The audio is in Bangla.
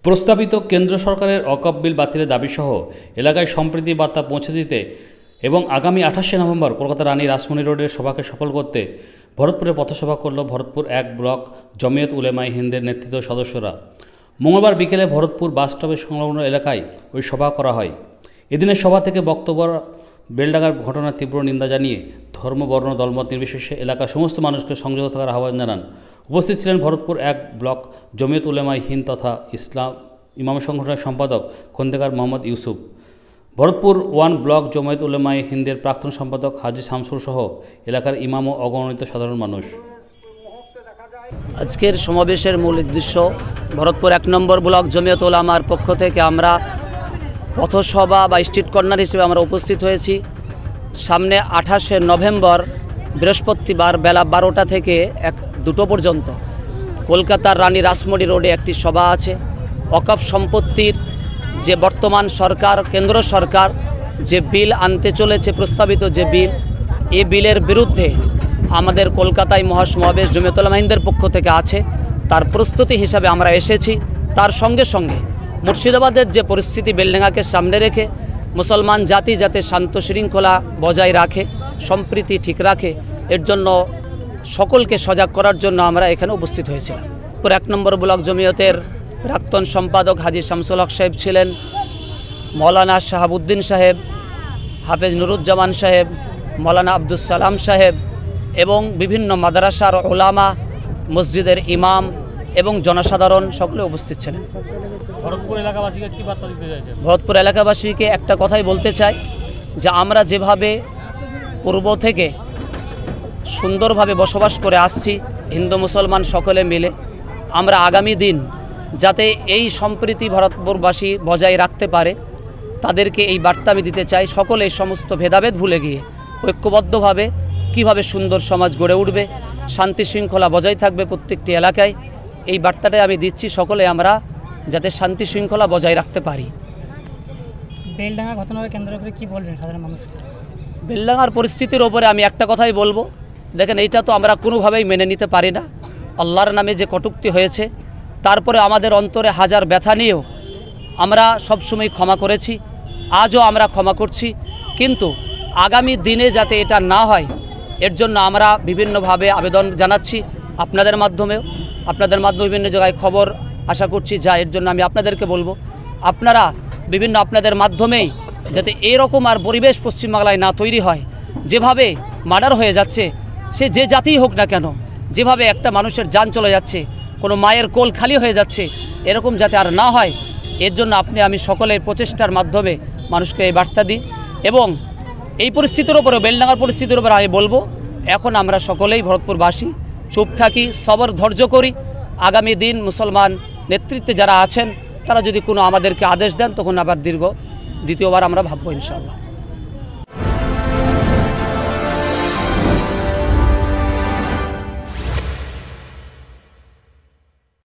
প্রস্তাবিত কেন্দ্র সরকারের ওয়াকফ বিল বাতিলের দাবিসহ এলাকায় সম্প্রীতি বার্তা পৌঁছে দিতে এবং আগামী 28শে নভেম্বর কলকাতা রানী রাসমণি রোডের সভাকে সফল করতে ভরতপুরে পথসভা করল ভরতপুর 1 ব্লক জমিয়ত উলেমায়ে হিন্দের নেতৃত্ব সদস্যরা। মঙ্গলবার বিকেলে ভরতপুর বাসস্টপের সংলগ্ন এলাকায় ওই সভা করা হয়। এদিনের সভা থেকে বক্তব্য বেলডাঙ্গার ঘটনার তীব্র নিন্দা জানিয়ে ধর্ম, বর্ণ, দলমত নির্বিশেষে এলাকার সমস্ত মানুষকে সংযত থাকার আহ্বান জানান। উপস্থিত ছিলেন ভরতপুর 1 ব্লক জমিয়ত উলেমায়ে হিন্দ তথা ইমাম সংগঠনের সম্পাদক খন্দকার মোহাম্মদ ইউসুফ, ভরতপুর 1 ব্লক জমিয়ত উলেমায়ে হিন্দের প্রাক্তন সম্পাদক হাজী শামসুল সহ এলাকার ইমাম ও অগণিত সাধারণ মানুষ। আজকের সমাবেশের মূল উদ্দেশ্য ভরতপুর 1 নম্বর ব্লক জমিয়ত উলামার পক্ষ থেকে আমরা পথসভা বা স্ট্রিট কর্নার হিসেবে আমরা উপস্থিত হয়েছি। সামনে 28শে নভেম্বর বৃহস্পতিবার বেলা 12টা থেকে 2টো পর্যন্ত কলকাতার রানী রাসমণি রোডে একটি সভা আছে। ওয়াকফ সম্পত্তির যে বর্তমান সরকার, কেন্দ্র সরকার যে বিল আনতে চলেছে, প্রস্তাবিত যে বিল, এই বিলের বিরুদ্ধে আমাদের কলকাতায় মহাসমাবেশ জমিয়ত উলামায়ে হিন্দের পক্ষ থেকে আছে। তার প্রস্তুতি হিসাবে আমরা এসেছি। তার সঙ্গে সঙ্গে মুর্শিদাবাদের যে পরিস্থিতি, বেলডাঙ্গাকে সামনে রেখে মুসলমান জাতি যাতে শান্ত শৃঙ্খলা বজায় রাখে, সম্প্রীতি ঠিক রাখে, এর জন্য সকলকে সজাগ করার জন্য আমরা এখানে উপস্থিত হয়েছিলাম। 1 নম্বর ব্লক জমিয়তের প্রাক্তন সম্পাদক হাজী শামসুল হক সাহেব ছিলেন, মৌলানা শাহাবুদ্দিন সাহেব, হাফেজ নুরুজ্জামান সাহেব, মৌলানা আব্দুস সালাম সাহেব এবং বিভিন্ন মাদ্রাসার ওলামা, মসজিদের ইমাম এবং জনসাধারণ সকলে উপস্থিত ছিলেন। ভরতপুর এলাকাবাসীকে একটা কথাই বলতে চাই যে আমরা যেভাবে পূর্ব থেকে সুন্দরভাবে বসবাস করে আসছি হিন্দু মুসলমান সকলে মিলে, আমরা আগামী দিন যাতে এই সম্প্রীতি ভারতবর্ষবাসী বজায় রাখতে পারে তাদেরকে এই বার্তা আমি দিতে চাই। সকলে এই সমস্ত ভেদাভেদ ভুলে গিয়ে ঐক্যবদ্ধভাবে কিভাবে সুন্দর সমাজ গড়ে উঠবে, শান্তি শৃঙ্খলা বজায় থাকবে প্রত্যেকটি এলাকায়, এই বার্তাটাই আমি দিচ্ছি। সকলে আমরা যাতে শান্তি শৃঙ্খলা বজায় রাখতে পারি। বেলডাঙ্গা ঘটনাকে কেন্দ্র করে কি বলবেন সাধারণ মানুষ? বেলডাঙ্গার পরিস্থিতির ওপরে আমি একটা কথাই বলবো, দেখেন এইটা তো আমরা কোনোভাবেই মেনে নিতে পারি না। আল্লাহর নামে যে কটূক্তি হয়েছে, তারপরে আমাদের অন্তরে হাজার ব্যথা নিয়েও আমরা সবসময় ক্ষমা করেছি, আজও আমরা ক্ষমা করছি। কিন্তু আগামী দিনে যাতে এটা না হয় এর জন্য আমরা বিভিন্নভাবে আবেদন জানাচ্ছি, আপনাদের মাধ্যমে বিভিন্ন জায়গায় খবর আশা করছি যা, এর জন্য আমি আপনাদেরকে বলবো আপনারা বিভিন্ন আপনাদের মাধ্যমেই যাতে এরকম আর পরিবেশ পশ্চিমবাংলায় না তৈরি হয়। যেভাবে মার্ডার হয়ে যাচ্ছে, সে যে জাতিই হোক না কেন, যেভাবে একটা মানুষের জান চলে যাচ্ছে, কোনো মায়ের কোল খালি হয়ে যাচ্ছে, এরকম যাতে আর না হয় এর জন্য আমি সকলের প্রচেষ্টার মাধ্যমে মানুষকে এই বার্তা দিই। এবং এই পরিস্থিতির উপরে, বেলডাঙ্গার পরিস্থিতির উপরে আমি বলবো এখন আমরা সকলেই ভরতপুরবাসী চুপ থাকি, সবর ধৈর্য করি। আগামী দিন মুসলমান নেতৃত্বে যারা আছেন তারা যদি কোনো আমাদেরকে আদেশ দেন তখন আবার দ্বিতীয়বার আমরা ভাববো ইনশাআল্লাহ।